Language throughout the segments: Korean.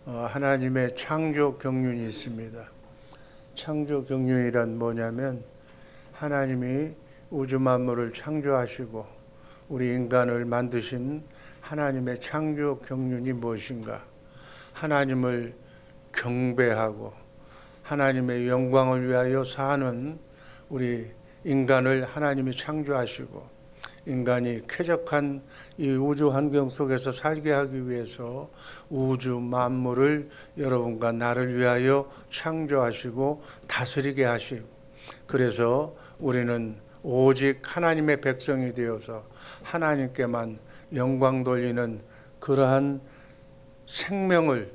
하나님의 창조 경륜이 있습니다. 창조 경륜이란 뭐냐면 하나님이 우주 만물을 창조하시고 우리 인간을 만드신 하나님의 창조 경륜이 무엇인가? 하나님을 경배하고 하나님의 영광을 위하여 사는 우리 인간을 하나님이 창조하시고 인간이 쾌적한 이 우주 환경 속에서 살게 하기 위해서 우주 만물을 여러분과 나를 위하여 창조하시고 다스리게 하시고, 그래서 우리는 오직 하나님의 백성이 되어서 하나님께만 영광 돌리는 그러한 생명을,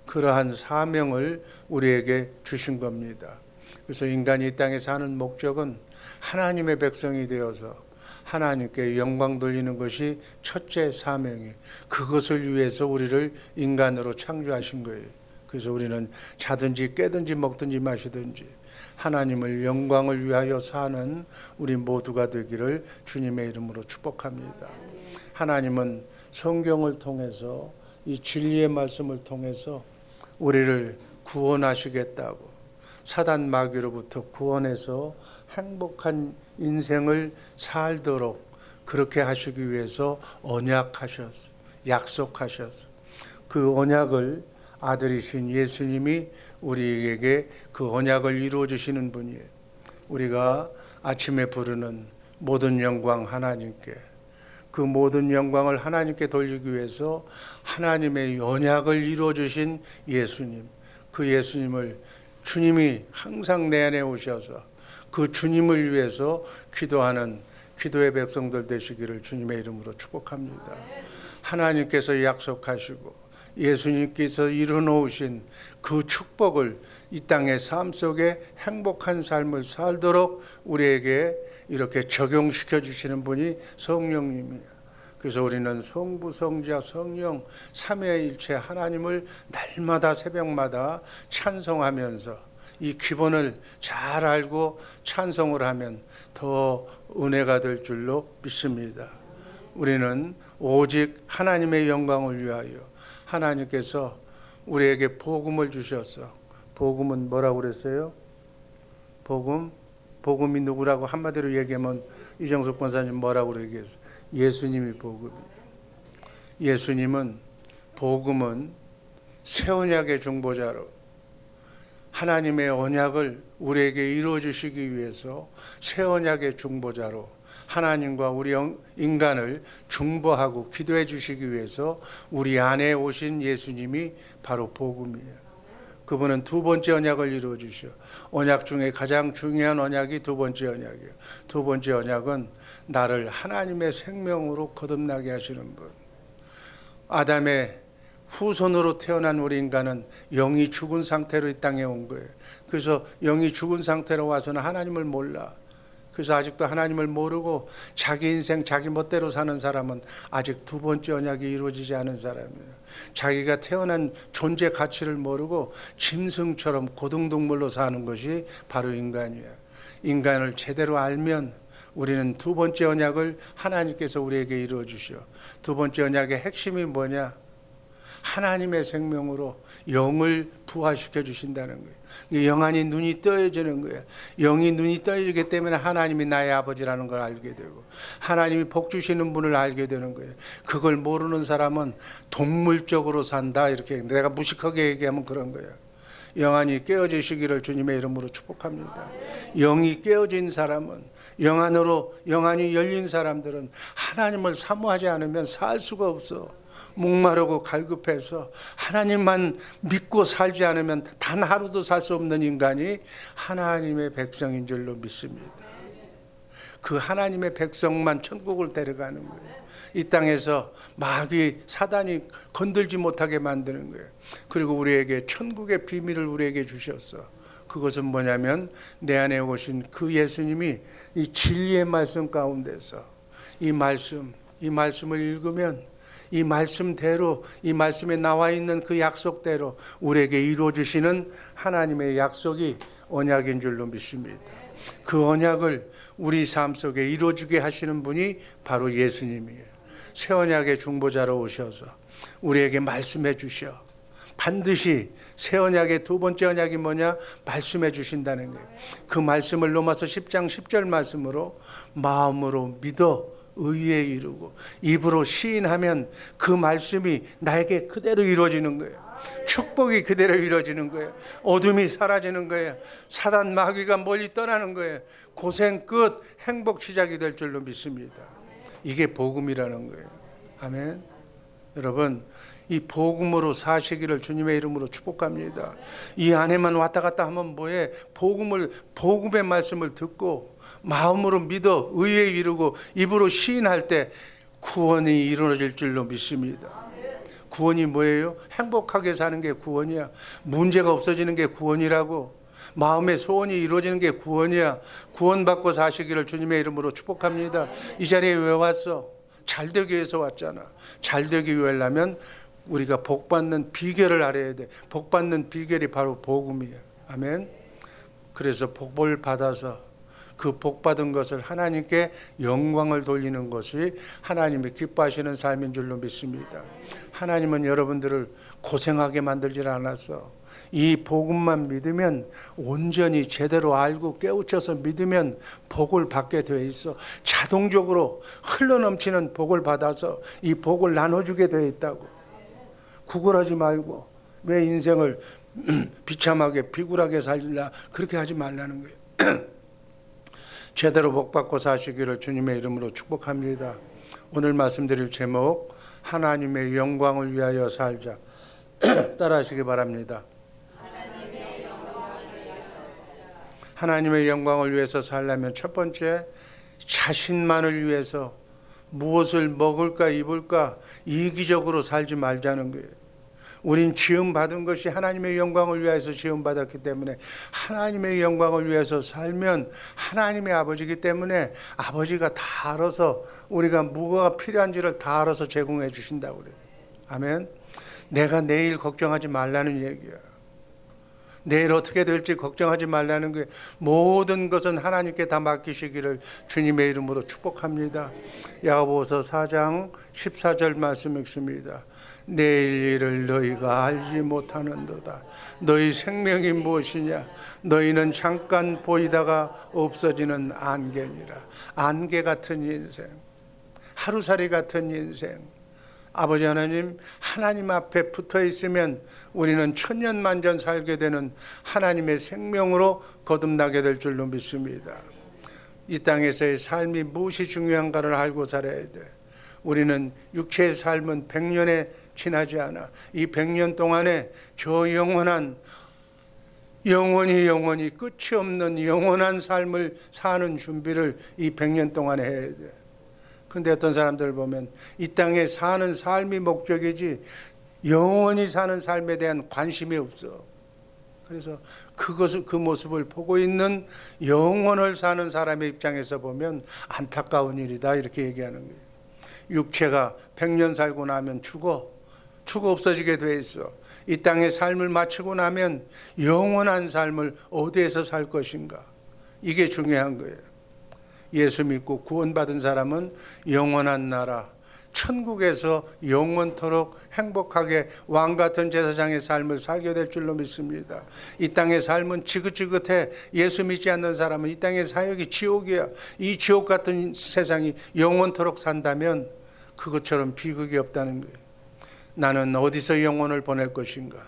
그러한 사명을 우리에게 주신 겁니다. 그래서 인간이 이 땅에 사는 목적은 하나님의 백성이 되어서 하나님께 영광 돌리는 것이 첫째 사명이에요. 그것을 위해서 우리를 인간으로 창조하신 거예요. 그래서 우리는 자든지 깨든지 먹든지 마시든지 하나님을 영광을 위하여 사는 우리 모두가 되기를 주님의 이름으로 축복합니다. 하나님은 성경을 통해서 이 진리의 말씀을 통해서 우리를 구원하시겠다고, 사단 마귀로부터 구원해서 행복한 인생을 살도록 그렇게 하시기 위해서 언약하셨어요. 약속하셨어요. 그 언약을 아들이신 예수님이 우리에게 그 언약을 이루어 주시는 분이에요. 우리가 아침에 부르는 모든 영광 하나님께, 그 모든 영광을 하나님께 돌리기 위해서 하나님의 언약을 이루어 주신 예수님, 그 예수님을 주님이 항상 내 안에 오셔서 그 주님을 위해서 기도하는 기도의 백성들 되시기를 주님의 이름으로 축복합니다. 하나님께서 약속하시고 예수님께서 이루어놓으신 그 축복을 이 땅의 삶 속에 행복한 삶을 살도록 우리에게 이렇게 적용시켜 주시는 분이 성령님이에요. 그래서 우리는 성부, 성자, 성령 삼위일체 하나님을 날마다 새벽마다 찬송하면서 이 기본을 잘 알고 찬송을 하면 더 은혜가 될 줄로 믿습니다. 우리는 오직 하나님의 영광을 위하여 하나님께서 우리에게 복음을 주셨어. 복음은 뭐라고 그랬어요? 복음이 누구라고 한마디로 얘기하면 이정숙 권사님 뭐라고 얘기했어요? 예수님이 복음이에요. 예수님은 복음은 새 언약의 중보자로 하나님의 언약을 우리에게 이루어 주시기 위해서 새 언약의 중보자로 하나님과 우리 인간을 중보하고 기도해 주시기 위해서 우리 안에 오신 예수님이 바로 복음이에요. 그분은 두 번째 언약을 이루어 주셔. 언약 중에 가장 중요한 언약이 두 번째 언약이에요. 두 번째 언약은 나를 하나님의 생명으로 거듭나게 하시는 분. 아담의 후손으로 태어난 우리 인간은 영이 죽은 상태로 이 땅에 온 거예요. 그래서 영이 죽은 상태로 와서는 하나님을 몰라. 그래서 아직도 하나님을 모르고 자기 인생 자기 멋대로 사는 사람은 아직 두 번째 언약이 이루어지지 않은 사람이에요. 자기가 태어난 존재 가치를 모르고 짐승처럼 고등동물로 사는 것이 바로 인간이에요. 인간을 제대로 알면 우리는 두 번째 언약을 하나님께서 우리에게 이루어 주셔. 두 번째 언약의 핵심이 뭐냐? 하나님의 생명으로 영을 부화시켜 주신다는 거예요. 영안이 눈이 떠져지는 거예요. 영이 눈이 떠지기 때문에 하나님이 나의 아버지라는 걸 알게 되고 하나님이 복 주시는 분을 알게 되는 거예요. 그걸 모르는 사람은 동물적으로 산다, 이렇게 내가 무식하게 얘기하면 그런 거예요. 영안이 깨어지시기를 주님의 이름으로 축복합니다. 영이 깨어진 사람은, 영안이 열린 사람들은 하나님을 사모하지 않으면 살 수가 없어. 목마르고 갈급해서 하나님만 믿고 살지 않으면 단 하루도 살 수 없는 인간이 하나님의 백성인 줄로 믿습니다. 그 하나님의 백성만 천국을 데려가는 거예요. 이 땅에서 마귀 사단이 건들지 못하게 만드는 거예요. 그리고 우리에게 천국의 비밀을 우리에게 주셨어. 그것은 뭐냐면 내 안에 오신 그 예수님이 이 진리의 말씀 가운데서 이 말씀을 읽으면 이 말씀대로, 이 말씀에 나와 있는 그 약속대로 우리에게 이루어 주시는 하나님의 약속이 언약인 줄로 믿습니다. 그 언약을 우리 삶 속에 이루어주게 하시는 분이 바로 예수님이에요. 새 언약의 중보자로 오셔서 우리에게 말씀해 주셔. 반드시 새 언약의 두 번째 언약이 뭐냐? 말씀해 주신다는 거예요. 그 말씀을 로마서 10장 10절 말씀으로 마음으로 믿어 의에 이르고 입으로 시인하면 그 말씀이 나에게 그대로 이루어지는 거예요. 축복이 그대로 이루어지는 거예요. 어둠이 사라지는 거예요. 사단 마귀가 멀리 떠나는 거예요. 고생 끝 행복 시작이 될 줄로 믿습니다. 이게 복음이라는 거예요. 아멘. 여러분, 이 복음으로 사시기를 주님의 이름으로 축복합니다. 이 안에만 왔다 갔다 하면 뭐해? 복음의 말씀을 듣고 마음으로 믿어 의에 이르고 입으로 시인할 때 구원이 이루어질 줄로 믿습니다. 구원이 뭐예요? 행복하게 사는 게 구원이야. 문제가 없어지는 게 구원이라고. 마음의 소원이 이루어지는 게 구원이야. 구원받고 사시기를 주님의 이름으로 축복합니다. 이 자리에 왜 왔어? 잘되기 위해서 왔잖아. 잘되기 위하려면 우리가 복받는 비결을 알아야 돼. 복받는 비결이 바로 복음이야. 아멘. 그래서 복을 받아서 그 복받은 것을 하나님께 영광을 돌리는 것이 하나님이 기뻐하시는 삶인 줄로 믿습니다. 하나님은 여러분들을 고생하게 만들질 않았어. 이 복음만 믿으면, 온전히 제대로 알고 깨우쳐서 믿으면 복을 받게 되어 있어. 자동적으로 흘러넘치는 복을 받아서 이 복을 나눠주게 되어 있다고. 구걸하지 말고 왜 인생을 비참하게 비굴하게 살라, 그렇게 하지 말라는 거예요. 제대로 복받고 사시기를 주님의 이름으로 축복합니다. 오늘 말씀드릴 제목, 하나님의 영광을 위하여 살자. 따라하시기 바랍니다. 하나님의 영광을 위해서 살려면 첫 번째, 자신만을 위해서 무엇을 먹을까 입을까 이기적으로 살지 말자는 거예요. 우린 지음받은 것이 하나님의 영광을 위해서 지음받았기 때문에 하나님의 영광을 위해서 살면 하나님의 아버지이기 때문에 아버지가 다 알아서, 우리가 뭐가 필요한지를 다 알아서 제공해 주신다고 그래요. 아멘. 내가 내일 걱정하지 말라는 얘기야. 내일 어떻게 될지 걱정하지 말라는 거예요. 모든 것은 하나님께 다 맡기시기를 주님의 이름으로 축복합니다. 야고보서 4장 14절 말씀 읽습니다. 내일 일을 너희가 알지 못하는도다. 너희 생명이 무엇이냐? 너희는 잠깐 보이다가 없어지는 안개니라. 안개 같은 인생, 하루살이 같은 인생. 아버지 하나님, 하나님 앞에 붙어 있으면 우리는 천년만년 살게 되는 하나님의 생명으로 거듭나게 될 줄로 믿습니다. 이 땅에서의 삶이 무엇이 중요한가를 알고 살아야 돼. 우리는 육체의 삶은 100년에 지나지 않아. 이 100년 동안에 저 영원히 끝이 없는 영원한 삶을 사는 준비를 이 100년 동안에 해야 돼. 근데 어떤 사람들 보면 이 땅에 사는 삶이 목적이지 영원히 사는 삶에 대한 관심이 없어. 그래서 그 모습을 보고 있는 영원을 사는 사람의 입장에서 보면 안타까운 일이다, 이렇게 얘기하는 거예요. 육체가 100년 살고 나면 죽어 없어지게 돼 있어. 이 땅의 삶을 마치고 나면 영원한 삶을 어디에서 살 것인가, 이게 중요한 거예요. 예수 믿고 구원받은 사람은 영원한 나라, 천국에서 영원토록 행복하게 왕같은 제사장의 삶을 살게 될 줄로 믿습니다. 이 땅의 삶은 지긋지긋해. 예수 믿지 않는 사람은 이 땅의 사역이 지옥이야. 이 지옥 같은 세상이 영원토록 산다면 그것처럼 비극이 없다는 거예요. 나는 어디서 영혼을 보낼 것인가?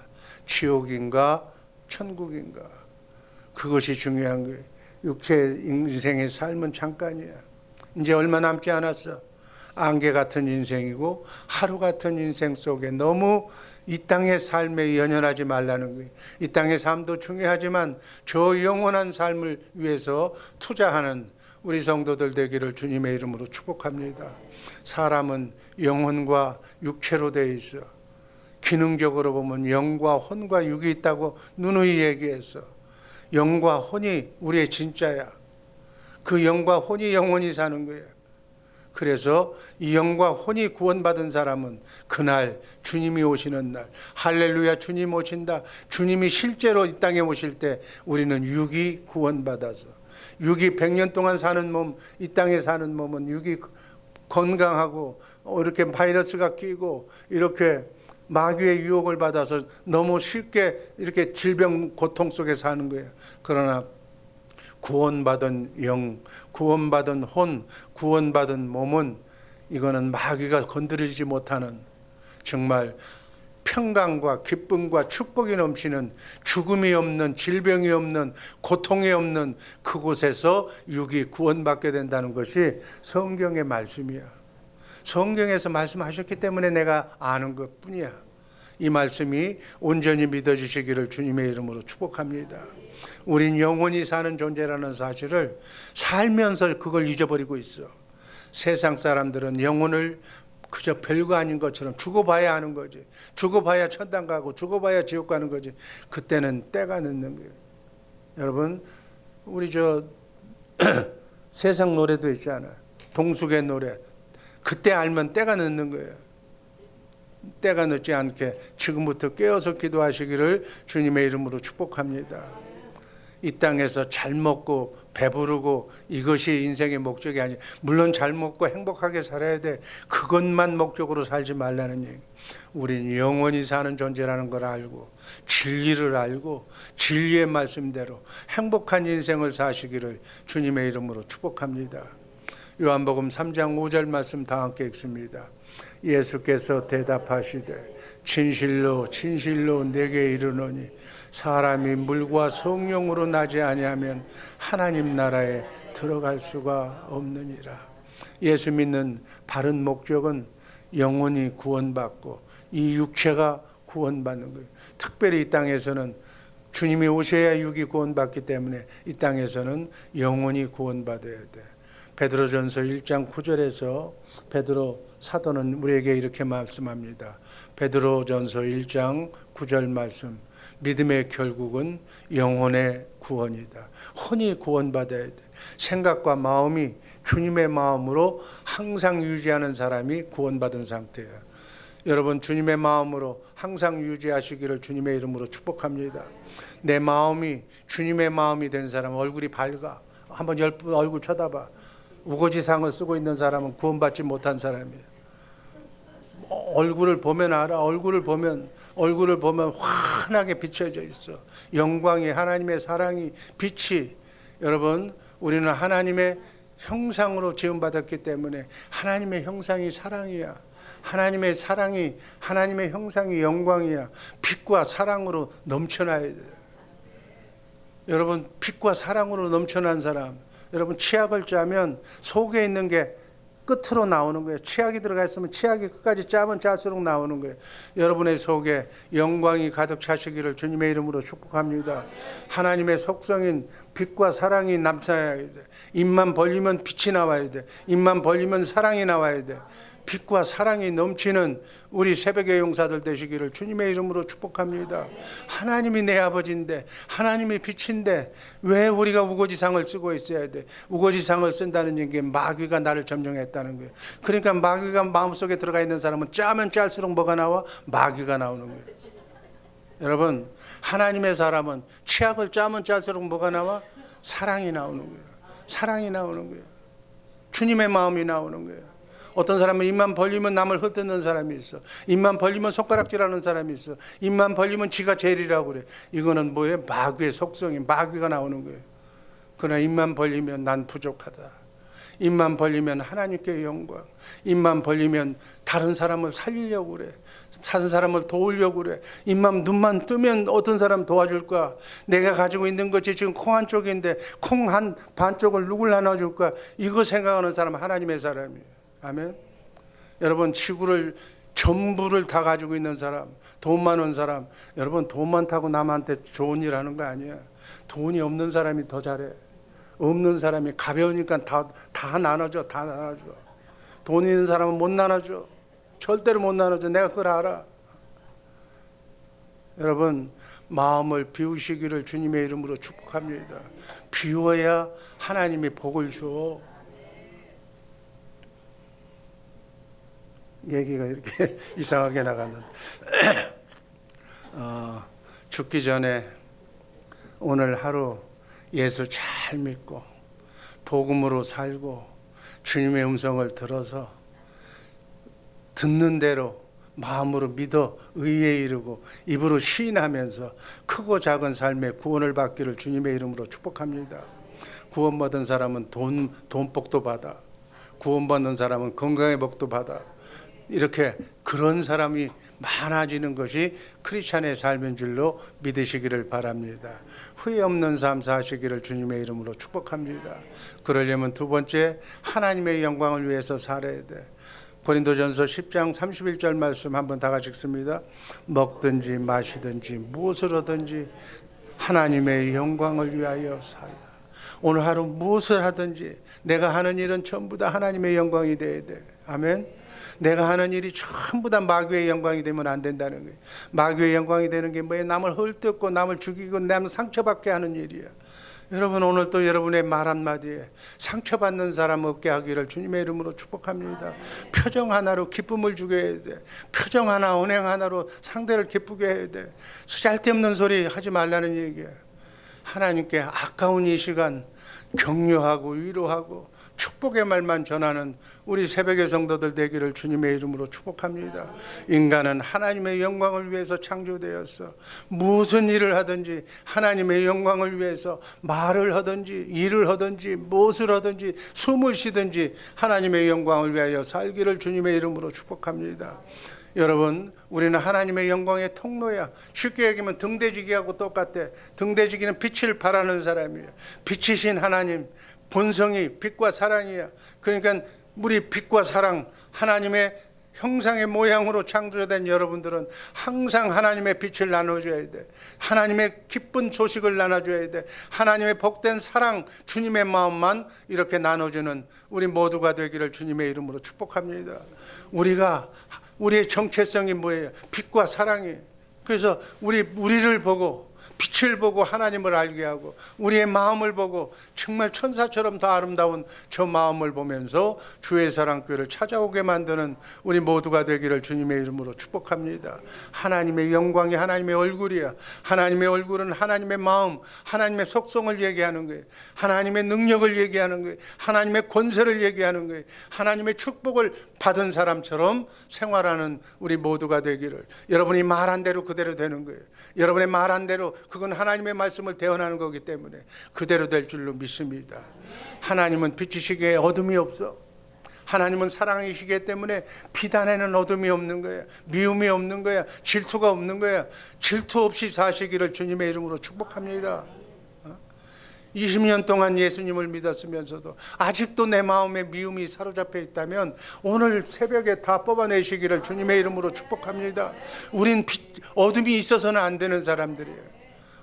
지옥인가 천국인가? 그것이 중요한 거예요. 육체 인생의 삶은 잠깐이야. 이제 얼마 남지 않았어. 안개 같은 인생이고 하루 같은 인생 속에 너무 이 땅의 삶에 연연하지 말라는 거예요. 이 땅의 삶도 중요하지만 저 영원한 삶을 위해서 투자하는 우리 성도들 되기를 주님의 이름으로 축복합니다. 사람은 영혼과 육체로 되어 있어. 기능적으로 보면 영과 혼과 육이 있다고 누누이 얘기했어. 영과 혼이 우리의 진짜야. 그 영과 혼이 영원히 사는 거예요. 그래서 이 영과 혼이 구원받은 사람은 그날 주님이 오시는 날, 할렐루야, 주님 오신다. 주님이 실제로 이 땅에 오실 때 우리는 육이 구원받아서, 육이 100년 동안 사는 몸, 이 땅에 사는 몸은 육이 건강하고 이렇게 바이러스가 끼고 이렇게 마귀의 유혹을 받아서 너무 쉽게 이렇게 질병 고통 속에 사는 거예요. 그러나 구원받은 영, 구원받은 혼, 구원받은 몸은 이거는 마귀가 건드리지 못하는 정말 평강과 기쁨과 축복이 넘치는, 죽음이 없는, 질병이 없는, 고통이 없는 그곳에서 육이 구원받게 된다는 것이 성경의 말씀이야. 성경에서 말씀하셨기 때문에 내가 아는 것뿐이야. 이 말씀이 온전히 믿어지시기를 주님의 이름으로 축복합니다. 우린 영원히 사는 존재라는 사실을 살면서 그걸 잊어버리고 있어. 세상 사람들은 영혼을 그저 별거 아닌 것처럼 죽어봐야 하는 거지. 죽어봐야 천당 가고 죽어봐야 지옥 가는 거지. 그때는 때가 늦는 거예요. 여러분, 우리 세상 노래도 있잖아. 동숙의 노래. 그때 알면 때가 늦는 거예요. 때가 늦지 않게 지금부터 깨어서 기도하시기를 주님의 이름으로 축복합니다. 이 땅에서 잘 먹고 배부르고 이것이 인생의 목적이 아니에요. 물론 잘 먹고 행복하게 살아야 돼. 그것만 목적으로 살지 말라는 얘기. 우린 영원히 사는 존재라는 걸 알고 진리를 알고 진리의 말씀대로 행복한 인생을 사시기를 주님의 이름으로 축복합니다. 요한복음 3장 5절 말씀 다 함께 읽습니다. 예수께서 대답하시되 진실로 진실로 내게 이르노니 사람이 물과 성령으로 나지 아니하면 하나님 나라에 들어갈 수가 없느니라. 예수 믿는 바른 목적은 영혼이 구원받고 이 육체가 구원받는 거예요. 특별히 이 땅에서는 주님이 오셔야 육이 구원받기 때문에 이 땅에서는 영혼이 구원받아야 돼. 베드로전서 1장 9절에서 베드로 사도는 우리에게 이렇게 말씀합니다. 베드로전서 1장 9절 말씀. 믿음의 결국은 영혼의 구원이다. 혼이 구원받아야 돼. 생각과 마음이 주님의 마음으로 항상 유지하는 사람이 구원받은 상태야. 여러분, 주님의 마음으로 항상 유지하시기를 주님의 이름으로 축복합니다. 내 마음이 주님의 마음이 된 사람은 얼굴이 밝아. 한번 얼굴 쳐다봐. 우거지상을 쓰고 있는 사람은 구원받지 못한 사람이에요. 얼굴을 보면 알아. 얼굴을 보면 환하게 비춰져 있어. 영광이, 하나님의 사랑이, 빛이. 여러분, 우리는 하나님의 형상으로 지음받았기 때문에 하나님의 형상이 사랑이야. 하나님의 사랑이, 하나님의 형상이 영광이야. 빛과 사랑으로 넘쳐나야 돼. 여러분, 빛과 사랑으로 넘쳐난 사람, 여러분, 치약을 짜면 속에 있는 게 끝으로 나오는 거예요. 치약이 들어가 있으면 치약이 끝까지 짜면 짤수록 나오는 거예요. 여러분의 속에 영광이 가득 차시기를 주님의 이름으로 축복합니다. 하나님의 속성인 빛과 사랑이 넘쳐나야 돼. 입만 벌리면 빛이 나와야 돼. 입만 벌리면 사랑이 나와야 돼. 빛과 사랑이 넘치는 우리 새벽의 용사들 되시기를 주님의 이름으로 축복합니다. 하나님이 내 아버지인데, 하나님이 빛인데 왜 우리가 우거지상을 쓰고 있어야 돼? 우거지상을 쓴다는 얘기, 마귀가 나를 점령했다는 거예요. 그러니까 마귀가 마음속에 들어가 있는 사람은 짜면 짤수록 뭐가 나와? 마귀가 나오는 거예요. 여러분, 하나님의 사람은 치약을 짜면 짤수록 뭐가 나와? 사랑이 나오는 거예요. 사랑이 나오는 거예요. 주님의 마음이 나오는 거예요. 어떤 사람은 입만 벌리면 남을 흩뜯는 사람이 있어. 입만 벌리면 손가락질하는 사람이 있어. 입만 벌리면 지가 제일이라고 그래. 이거는 뭐예요? 마귀의 속성이, 마귀가 나오는 거예요. 그러나 입만 벌리면 난 부족하다. 입만 벌리면 하나님께 영광. 입만 벌리면 다른 사람을 살리려고 그래. 사는 사람을 도우려고 그래. 눈만 뜨면 어떤 사람 도와줄까? 내가 가지고 있는 것이 지금 콩 한 쪽인데 콩 한 반쪽을 누굴 나눠줄까? 이거 생각하는 사람은 하나님의 사람이에요. 아멘. 여러분, 지구를 전부를 다 가지고 있는 사람, 돈 많은 사람, 여러분 돈 많다고 남한테 좋은 일 하는 거 아니야. 돈이 없는 사람이 더 잘해. 없는 사람이 가벼우니까 다 나눠줘. 다 나눠줘. 돈 있는 사람은 못 나눠줘. 절대로 못 나눠줘. 내가 그걸 알아. 여러분, 마음을 비우시기를 주님의 이름으로 축복합니다. 비워야 하나님이 복을 줘. 얘기가 이렇게 이상하게 나갔는데 죽기 전에 오늘 하루 예수 잘 믿고 복음으로 살고 주님의 음성을 들어서 듣는 대로 마음으로 믿어 의에 이르고 입으로 시인하면서 크고 작은 삶에 구원을 받기를 주님의 이름으로 축복합니다. 구원받은 사람은 돈복도 받아, 구원받는 사람은 건강의 복도 받아, 이렇게 그런 사람이 많아지는 것이 크리스찬의 삶인 줄로 믿으시기를 바랍니다. 후회 없는 삶 사시기를 주님의 이름으로 축복합니다. 그러려면 두 번째, 하나님의 영광을 위해서 살아야 돼. 고린도전서 10장 31절 말씀 한번 다 같이 읽습니다. 먹든지 마시든지 무엇을 하든지 하나님의 영광을 위하여 살라. 오늘 하루 무엇을 하든지 내가 하는 일은 전부 다 하나님의 영광이 돼야 돼. 아멘. 내가 하는 일이 전부 다 마귀의 영광이 되면 안 된다는 거예요. 마귀의 영광이 되는 게 뭐예요? 남을 헐뜯고 남을 죽이고 남을 상처받게 하는 일이야. 여러분, 오늘 또 여러분의 말 한마디에 상처받는 사람 없게 하기를 주님의 이름으로 축복합니다. 표정 하나로 기쁨을 주게 해야 돼. 표정 하나, 언행 하나로 상대를 기쁘게 해야 돼. 쓸데없는 소리 하지 말라는 얘기야. 하나님께 아까운 이 시간 격려하고 위로하고 축복의 말만 전하는 우리 새벽의 성도들 되기를 주님의 이름으로 축복합니다. 인간은 하나님의 영광을 위해서 창조되었어. 무슨 일을 하든지 하나님의 영광을 위해서 말을 하든지 일을 하든지 무엇을 하든지 숨을 쉬든지 하나님의 영광을 위하여 살기를 주님의 이름으로 축복합니다. 여러분, 우리는 하나님의 영광의 통로야. 쉽게 얘기하면 등대지기하고 똑같아. 등대지기는 빛을 발하는 사람이에요. 빛이신 하나님, 본성이 빛과 사랑이야. 그러니까 우리 빛과 사랑, 하나님의 형상의 모양으로 창조된 여러분들은 항상 하나님의 빛을 나눠줘야 돼. 하나님의 기쁜 소식을 나눠줘야 돼. 하나님의 복된 사랑, 주님의 마음만 이렇게 나눠주는 우리 모두가 되기를 주님의 이름으로 축복합니다. 우리의 정체성이 뭐예요? 빛과 사랑이에요. 그래서 우리를 보고 빛을 보고 하나님을 알게 하고 우리의 마음을 보고 정말 천사처럼 더 아름다운 저 마음을 보면서 주의 사랑교회를 찾아오게 만드는 우리 모두가 되기를 주님의 이름으로 축복합니다. 하나님의 영광이 하나님의 얼굴이야. 하나님의 얼굴은 하나님의 마음, 하나님의 속성을 얘기하는 거예요. 하나님의 능력을 얘기하는 거예요. 하나님의 권세를 얘기하는 거예요. 하나님의 축복을 받은 사람처럼 생활하는 우리 모두가 되기를. 여러분이 말한 대로 그대로 되는 거예요. 여러분의 말한 대로 그건 하나님의 말씀을 대언하는 거기 때문에 그대로 될 줄로 믿습니다. 하나님은 빛이시기에 어둠이 없어. 하나님은 사랑이시기 때문에 비단에는 어둠이 없는 거야. 미움이 없는 거야. 질투가 없는 거야. 질투 없이 사시기를 주님의 이름으로 축복합니다. 20년 동안 예수님을 믿었으면서도 아직도 내 마음에 미움이 사로잡혀 있다면 오늘 새벽에 다 뽑아내시기를 주님의 이름으로 축복합니다. 우린 어둠이 있어서는 안 되는 사람들이에요.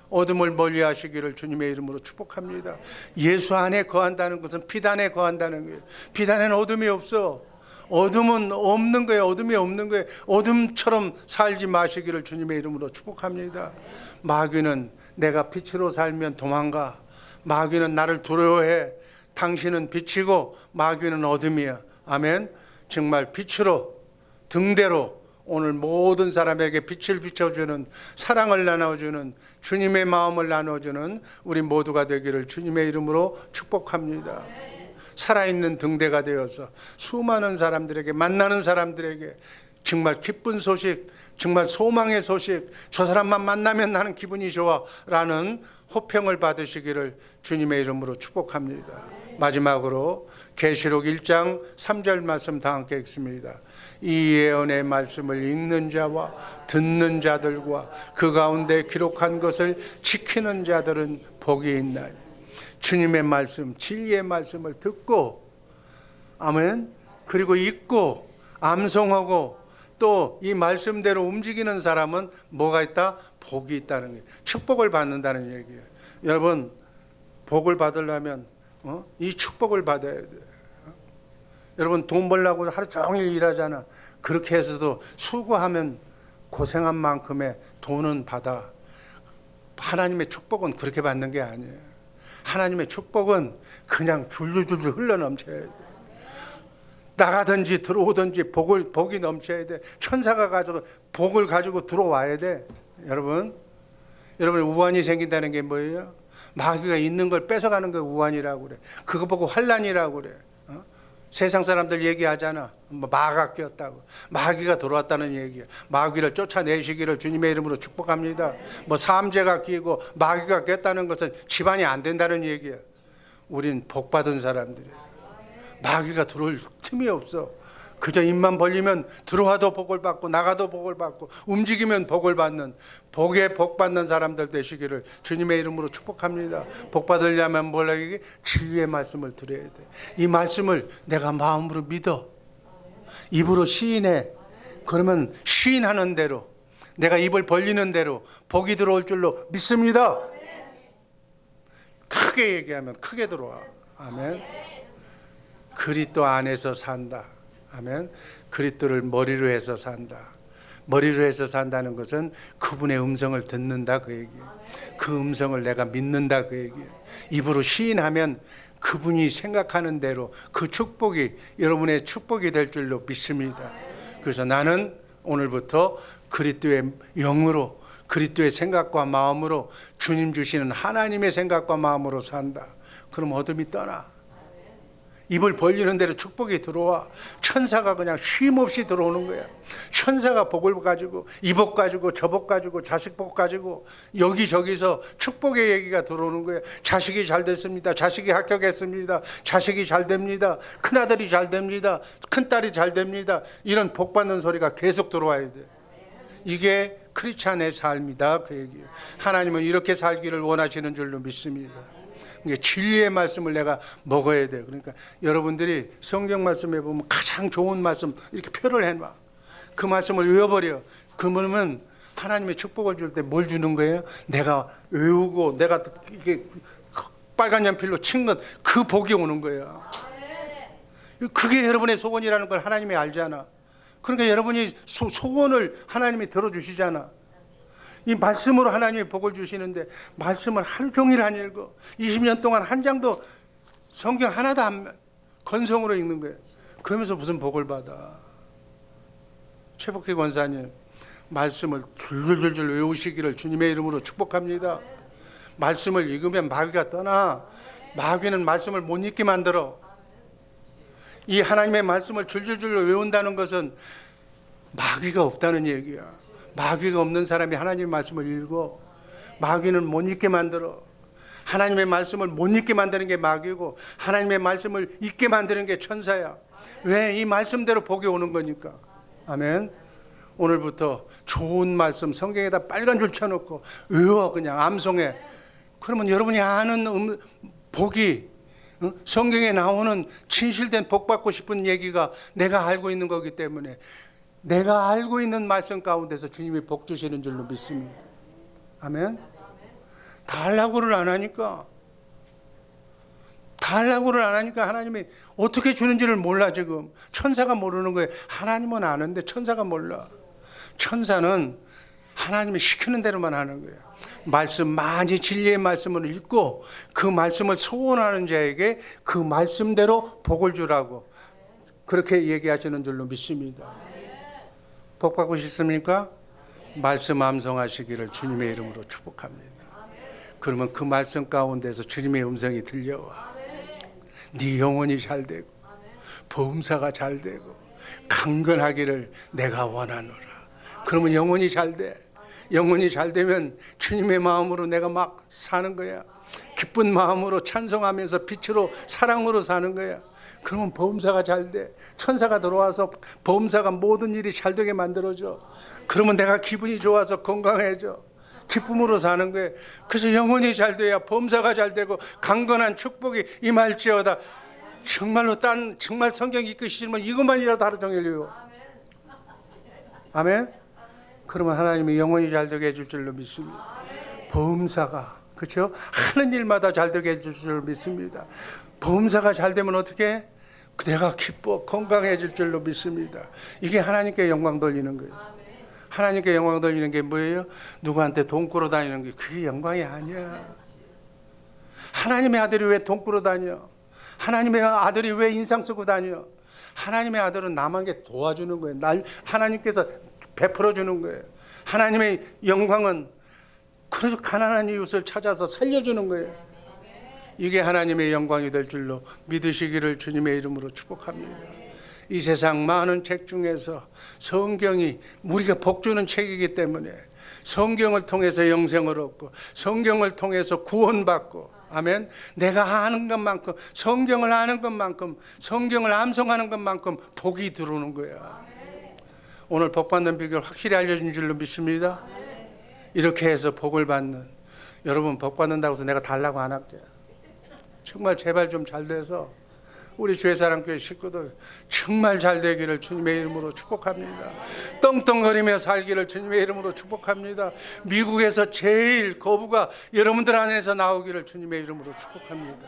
어둠을 멀리 하시기를 주님의 이름으로 축복합니다. 예수 안에 거한다는 것은 빛 안에 거한다는 거예요. 빛 안에는 어둠이 없어. 어둠은 없는 거예요. 어둠이 없는 거예요. 어둠처럼 살지 마시기를 주님의 이름으로 축복합니다. 마귀는 내가 빛으로 살면 도망가. 마귀는 나를 두려워해. 당신은 빛이고 마귀는 어둠이야. 아멘. 정말 빛으로 등대로 오늘 모든 사람에게 빛을 비춰주는, 사랑을 나눠주는, 주님의 마음을 나눠주는 우리 모두가 되기를 주님의 이름으로 축복합니다. 살아있는 등대가 되어서 수많은 사람들에게, 만나는 사람들에게 정말 기쁜 소식, 정말 소망의 소식, 저 사람만 만나면 나는 기분이 좋아 라는 호평을 받으시기를 주님의 이름으로 축복합니다. 마지막으로 계시록 1장 3절 말씀 다 함께 읽습니다. 이 예언의 말씀을 읽는 자와 듣는 자들과 그 가운데 기록한 것을 지키는 자들은 복이 있나니. 주님의 말씀, 진리의 말씀을 듣고, 아멘, 그리고 읽고 암송하고 또 이 말씀대로 움직이는 사람은 뭐가 있다? 복이 있다는 거예요. 축복을 받는다는 얘기예요. 여러분, 복을 받으려면 이 축복을 받아야 돼요. 여러분, 돈 벌려고 하루 종일 일하잖아. 그렇게 해서도 수고하면 고생한 만큼의 돈은 받아. 하나님의 축복은 그렇게 받는 게 아니에요. 하나님의 축복은 그냥 줄줄줄 흘러넘쳐야 돼. 나가든지 들어오든지 복이 넘쳐야 돼. 천사가 가지고 복을 가지고 들어와야 돼. 여러분 우환이 생긴다는 게 뭐예요? 마귀가 있는 걸 뺏어가는 거 우환이라고 그래. 그거 보고 환란이라고 그래. 세상 사람들 얘기하잖아. 뭐 마가 꼈다고. 마귀가 들어왔다는 얘기야. 마귀를 쫓아내시기를 주님의 이름으로 축복합니다. 뭐 삼재가 끼고 마귀가 꼈다는 것은 집안이 안 된다는 얘기야. 우린 복 받은 사람들이야. 마귀가 들어올 틈이 없어. 그저 입만 벌리면 들어와도 복을 받고 나가도 복을 받고 움직이면 복을 받는, 복에 복 받는 사람들 되시기를 주님의 이름으로 축복합니다. 복 받으려면 뭐라 이게 진리의 말씀을 들어야 돼. 이 말씀을 내가 마음으로 믿어. 입으로 시인해. 그러면 시인하는 대로, 내가 입을 벌리는 대로 복이 들어올 줄로 믿습니다. 크게 얘기하면 크게 들어와. 아멘. 그리스도 안에서 산다. 아멘. 그리스도를 머리로 해서 산다. 머리로 해서 산다는 것은 그분의 음성을 듣는다 그 얘기예요. 그 음성을 내가 믿는다 그 얘기예요. 입으로 시인하면 그분이 생각하는 대로 그 축복이 여러분의 축복이 될 줄로 믿습니다. 그래서 나는 오늘부터 그리스도의 영으로, 그리스도의 생각과 마음으로, 주님 주시는 하나님의 생각과 마음으로 산다. 그럼 어둠이 떠나. 입을 벌리는 대로 축복이 들어와. 천사가 그냥 쉼 없이 들어오는 거야. 천사가 복을 가지고, 이 복 가지고, 저 복 가지고, 자식 복 가지고 여기저기서 축복의 얘기가 들어오는 거야. 자식이 잘 됐습니다. 자식이 합격했습니다. 자식이 잘 됩니다. 큰아들이 잘 됩니다. 큰딸이 잘 됩니다. 이런 복 받는 소리가 계속 들어와야 돼. 이게 크리스찬의 삶이다 그 얘기예요. 하나님은 이렇게 살기를 원하시는 줄로 믿습니다. 진리의 말씀을 내가 먹어야 돼. 그러니까 여러분들이 성경 말씀에 보면 가장 좋은 말씀 이렇게 표를 해놔. 그 말씀을 외워버려. 그러면 하나님의 축복을 줄 때 뭘 주는 거예요? 내가 외우고 내가 이게 빨간 연필로 친 건 그 복이 오는 거예요. 그게 여러분의 소원이라는 걸 하나님이 알잖아. 그러니까 여러분이 소원을 하나님이 들어주시잖아. 이 말씀으로 하나님이 복을 주시는데 말씀을 하루 종일 안 읽어. 20년 동안 한 장도 성경 하나도 안 건성으로 읽는 거예요. 그러면서 무슨 복을 받아. 최복희 권사님 말씀을 줄줄줄줄 외우시기를 주님의 이름으로 축복합니다. 말씀을 읽으면 마귀가 떠나. 마귀는 말씀을 못 읽게 만들어. 이 하나님의 말씀을 줄줄줄 외운다는 것은 마귀가 없다는 얘기야. 마귀가 없는 사람이 하나님의 말씀을 읽어. 마귀는 못 읽게 만들어. 하나님의 말씀을 못 읽게 만드는 게 마귀고 하나님의 말씀을 읽게 만드는 게 천사야. 왜? 이 말씀대로 복이 오는 거니까. 아멘. 오늘부터 좋은 말씀 성경에다 빨간 줄 쳐놓고 외워. 그냥 암송해. 그러면 여러분이 아는 복이, 성경에 나오는 진실된 복 받고 싶은 얘기가 내가 알고 있는 거기 때문에 내가 알고 있는 말씀 가운데서 주님이 복 주시는 줄로 믿습니다. 아멘. 달라고를 안 하니까 하나님이 어떻게 주는지를 몰라. 지금 천사가 모르는 거예요. 하나님은 아는데 천사가 몰라. 천사는 하나님이 시키는 대로만 하는 거예요. 말씀 많이 진리의 말씀을 읽고 그 말씀을 소원하는 자에게 그 말씀대로 복을 주라고 그렇게 얘기하시는 줄로 믿습니다. 복 받고 싶습니까? 말씀 암송하시기를 주님의 이름으로 축복합니다. 그러면 그 말씀 가운데서 주님의 음성이 들려와. 네 영혼이 잘 되고 범사가 잘 되고 강건하기를 내가 원하노라. 그러면 영혼이 잘 돼. 영혼이 잘 되면 주님의 마음으로 내가 막 사는 거야. 기쁜 마음으로 찬송하면서 빛으로 사랑으로 사는 거야. 그러면 범사가 잘 돼. 천사가 들어와서 범사가 모든 일이 잘 되게 만들어줘. 그러면 내가 기분이 좋아서 건강해져. 기쁨으로 사는 거예요. 그래서 영혼이 잘 돼야 범사가 잘 되고 강건한 축복이 임할지어다. 정말로 정말 성경 읽기 싫으면 이것만이라도 하루 종일 읽어. 아멘. 그러면 하나님이 영혼이 잘 되게 해줄 줄로 믿습니다. 범사가, 그렇죠? 하는 일마다 잘 되게 해줄 줄로 믿습니다. 범사가 잘 되면 어떻게 해? 내가 기뻐 건강해질 줄로 믿습니다. 이게 하나님께 영광 돌리는 거예요. 하나님께 영광 돌리는 게 뭐예요? 누구한테 돈 꾸러 다니는 게 그게 영광이 아니야. 하나님의 아들이 왜 돈 꾸러 다녀? 하나님의 아들이 왜 인상 쓰고 다녀? 하나님의 아들은 남에게 도와주는 거예요. 하나님께서 베풀어 주는 거예요. 하나님의 영광은 그래서 가난한 이웃을 찾아서 살려주는 거예요. 이게 하나님의 영광이 될 줄로 믿으시기를 주님의 이름으로 축복합니다. 이 세상 많은 책 중에서 성경이 우리가 복주는 책이기 때문에 성경을 통해서 영생을 얻고 성경을 통해서 구원받고, 아멘. 내가 아는 것만큼, 성경을 아는 것만큼, 성경을 암송하는 것만큼 복이 들어오는 거야. 오늘 복 받는 비결 확실히 알려준 줄로 믿습니다. 이렇게 해서 복을 받는, 여러분 복 받는다고 해서 내가 달라고 안 할게요. 정말 제발 좀 잘 돼서 우리 주의사랑교회 식구들 정말 잘 되기를 주님의 이름으로 축복합니다. 떵떵거리며 살기를 주님의 이름으로 축복합니다. 미국에서 제일 거부가 여러분들 안에서 나오기를 주님의 이름으로 축복합니다.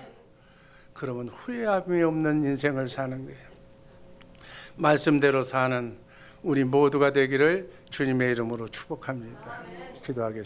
그러면 후회함이 없는 인생을 사는 거예요. 말씀대로 사는 우리 모두가 되기를 주님의 이름으로 축복합니다. 기도하겠습니다.